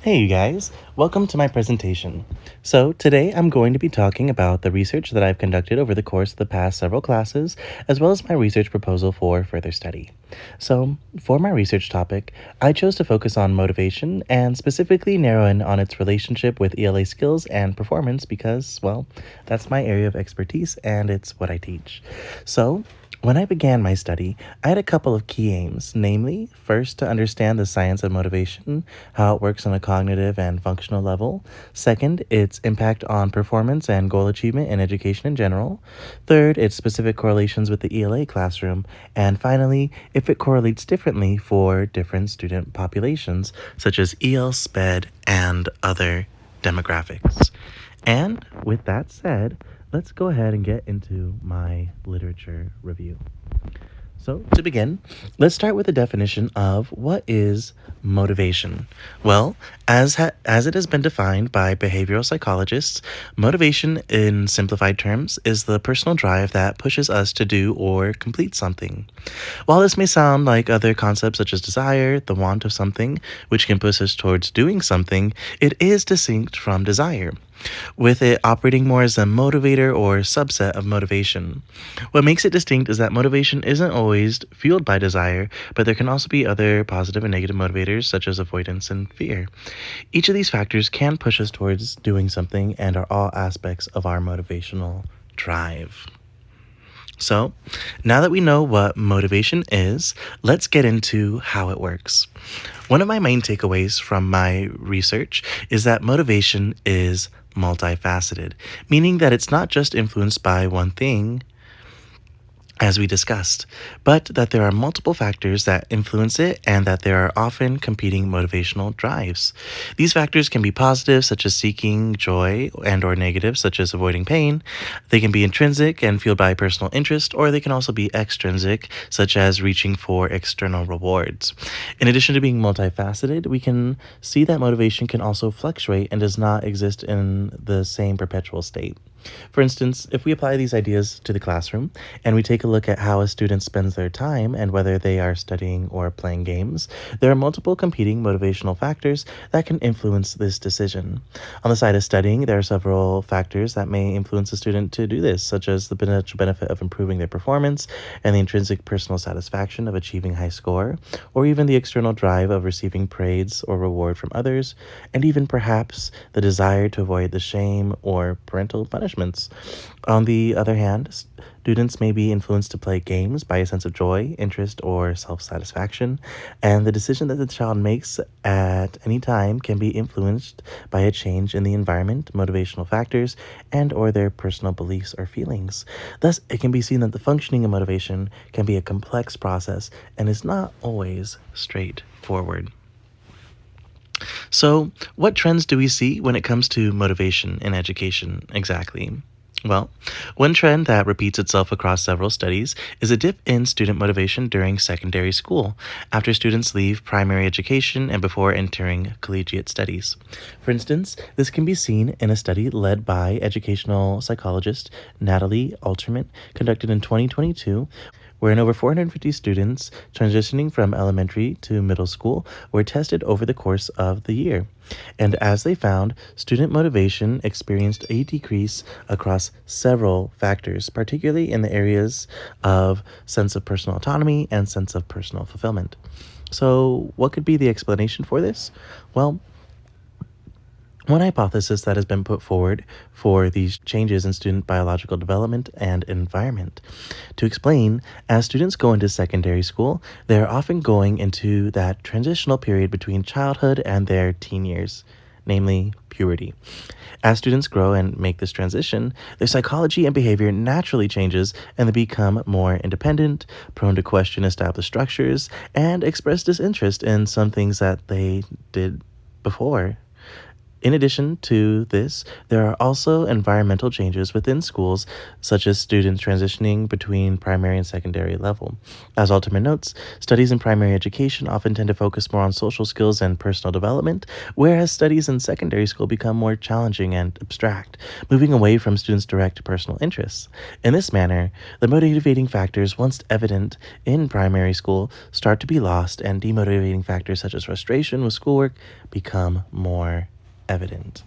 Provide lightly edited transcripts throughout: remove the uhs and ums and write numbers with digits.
Hey, you guys, welcome to my presentation. So, today I'm going to be talking about the research that I've conducted over the course of the past several classes, as well as my research proposal for further study. So, for my research topic, I chose to focus on motivation and specifically narrow in on its relationship with ELA skills and performance because, well, that's my area of expertise and it's what I teach. So, when I began my study, I had a couple of key aims, namely, first, to understand the science of motivation, how it works on a cognitive and functional level. Second, its impact on performance and goal achievement in education in general. Third, its specific correlations with the ELA classroom. And finally, if it correlates differently for different student populations, such as EL, SPED, and other demographics. And with that said, let's go ahead and get into my literature review. So, to begin, let's start with a definition of what is motivation. Well, as it has been defined by behavioral psychologists, motivation, in simplified terms, is the personal drive that pushes us to do or complete something. While this may sound like other concepts such as desire, the want of something, which can push us towards doing something, it is distinct from desire, with it operating more as a motivator or subset of motivation. What makes it distinct is that motivation isn't always fueled by desire, but there can also be other positive and negative motivators such as avoidance and fear. Each of these factors can push us towards doing something and are all aspects of our motivational drive. So, now that we know what motivation is, let's get into how it works. One of my main takeaways from my research is that motivation is multifaceted, meaning that it's not just influenced by one thing, as we discussed, but that there are multiple factors that influence it and that there are often competing motivational drives. These factors can be positive, such as seeking joy, and or negative, such as avoiding pain. They can be intrinsic and fueled by personal interest, or they can also be extrinsic, such as reaching for external rewards. In addition to being multifaceted, we can see that motivation can also fluctuate and does not exist in the same perpetual state. For instance, if we apply these ideas to the classroom and we take a look at how a student spends their time and whether they are studying or playing games, there are multiple competing motivational factors that can influence this decision. On the side of studying, there are several factors that may influence a student to do this, such as the potential benefit of improving their performance and the intrinsic personal satisfaction of achieving high score, or even the external drive of receiving praise or reward from others, and even perhaps the desire to avoid the shame or parental punishment. On the other hand, students may be influenced to play games by a sense of joy, interest, or self-satisfaction, and the decision that the child makes at any time can be influenced by a change in the environment, motivational factors, and or their personal beliefs or feelings. Thus, it can be seen that the functioning of motivation can be a complex process and is not always straightforward. So, what trends do we see when it comes to motivation in education exactly? Well, one trend that repeats itself across several studies is a dip in student motivation during secondary school, after students leave primary education and before entering collegiate studies. For instance, this can be seen in a study led by educational psychologist Natalie Alterman, conducted in 2022, wherein over 450 students transitioning from elementary to middle school were tested over the course of the year. And as they found, student motivation experienced a decrease across several factors, particularly in the areas of sense of personal autonomy and sense of personal fulfillment. So, what could be the explanation for this? Well, one hypothesis that has been put forward for these changes in student biological development and environment to explain, as students go into secondary school, they are often going into that transitional period between childhood and their teen years, namely puberty. As students grow and make this transition, their psychology and behavior naturally changes and they become more independent, prone to question established structures, and express disinterest in some things that they did before. In addition to this, there are also environmental changes within schools, such as students transitioning between primary and secondary level. As Alterman notes, studies in primary education often tend to focus more on social skills and personal development, whereas studies in secondary school become more challenging and abstract, moving away from students' direct personal interests. In this manner, the motivating factors once evident in primary school start to be lost, and demotivating factors such as frustration with schoolwork become more evident.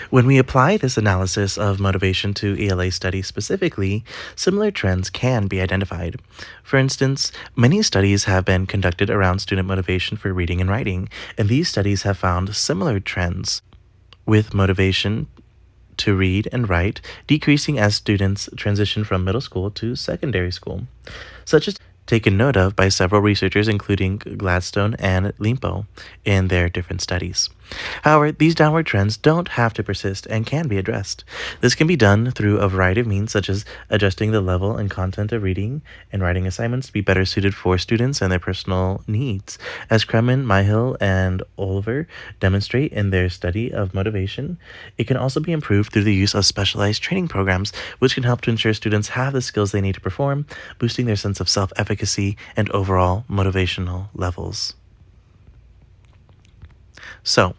When we apply this analysis of motivation to ELA studies specifically, similar trends can be identified. For instance, many studies have been conducted around student motivation for reading and writing, and these studies have found similar trends with motivation to read and write decreasing as students transition from middle school to secondary school, such as taken note of by several researchers, including Gladstone and Limpo, in their different studies. However, these downward trends don't have to persist and can be addressed. This can be done through a variety of means, such as adjusting the level and content of reading and writing assignments to be better suited for students and their personal needs. As Kremen, Myhill, and Oliver demonstrate in their study of motivation, it can also be improved through the use of specialized training programs, which can help to ensure students have the skills they need to perform, boosting their sense of self-efficacy and overall motivational levels. So,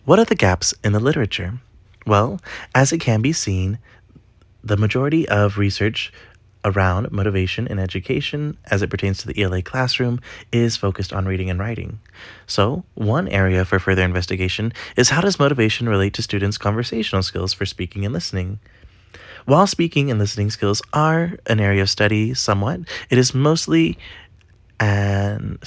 what are the gaps in the literature? Well, as it can be seen, the majority of research around motivation in education as it pertains to the ELA classroom is focused on reading and writing. So, one area for further investigation is how does motivation relate to students' conversational skills for speaking and listening? While speaking and listening skills are an area of study somewhat, it is mostly only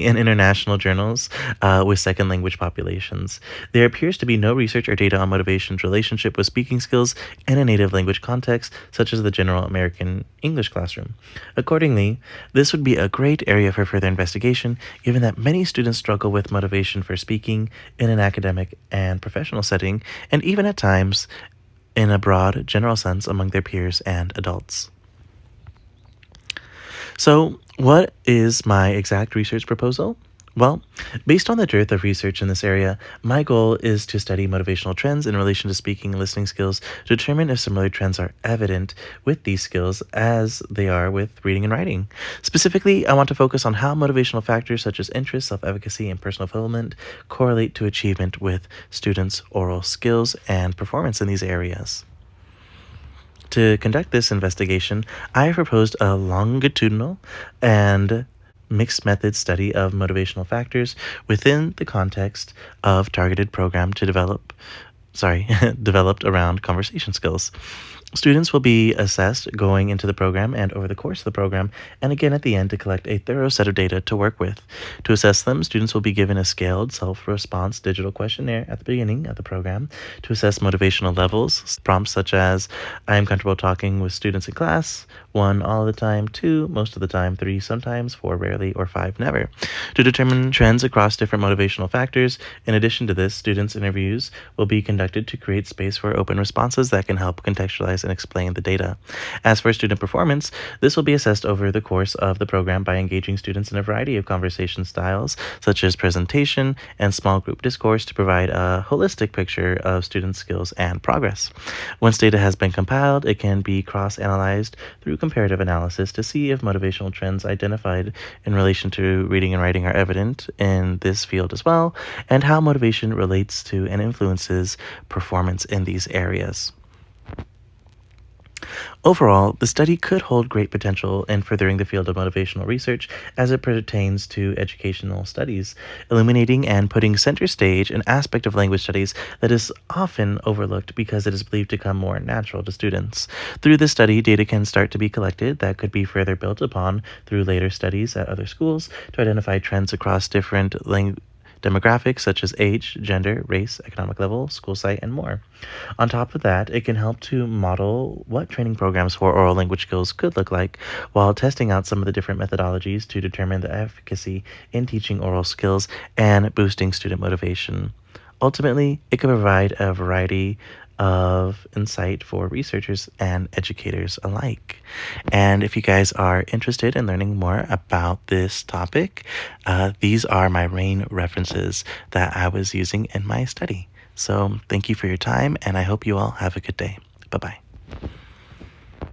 in international journals with second language populations. There appears to be no research or data on motivation's relationship with speaking skills in a native language context, such as the general American English classroom. Accordingly, this would be a great area for further investigation, given that many students struggle with motivation for speaking in an academic and professional setting, and even at times in a broad, general sense among their peers and adults. So, what is my exact research proposal? Well, based on the dearth of research in this area, my goal is to study motivational trends in relation to speaking and listening skills to determine if similar trends are evident with these skills as they are with reading and writing. Specifically, I want to focus on how motivational factors such as interest, self-efficacy, and personal fulfillment correlate to achievement with students' oral skills and performance in these areas. To conduct this investigation, I have proposed a longitudinal and mixed method study of motivational factors within the context of targeted program to developed around conversation skills. Students will be assessed going into the program and over the course of the program, and again at the end to collect a thorough set of data to work with. To assess them, students will be given a scaled self-response digital questionnaire at the beginning of the program to assess motivational levels. Prompts such as, I am comfortable talking with students in class, 1, all the time, 2, most of the time, 3, sometimes, 4, rarely, or 5, never. To determine trends across different motivational factors, in addition to this, students' interviews will be conducted to create space for open responses that can help contextualize and explain the data. As for student performance, this will be assessed over the course of the program by engaging students in a variety of conversation styles, such as presentation and small group discourse, to provide a holistic picture of students' skills and progress. Once data has been compiled, it can be cross-analyzed through comparative analysis to see if motivational trends identified in relation to reading and writing are evident in this field as well, and how motivation relates to and influences performance in these areas. Overall, the study could hold great potential in furthering the field of motivational research as it pertains to educational studies, illuminating and putting center stage an aspect of language studies that is often overlooked because it is believed to come more natural to students. Through this study, data can start to be collected that could be further built upon through later studies at other schools to identify trends across different demographics such as age, gender, race, economic level, school site, and more. On top of that, it can help to model what training programs for oral language skills could look like while testing out some of the different methodologies to determine the efficacy in teaching oral skills and boosting student motivation. Ultimately, it can provide a variety of insight for researchers and educators alike. And if you guys are interested in learning more about this topic, these are my main references that I was using in my study. So thank you for your time, and I hope you all have a good day. Bye bye.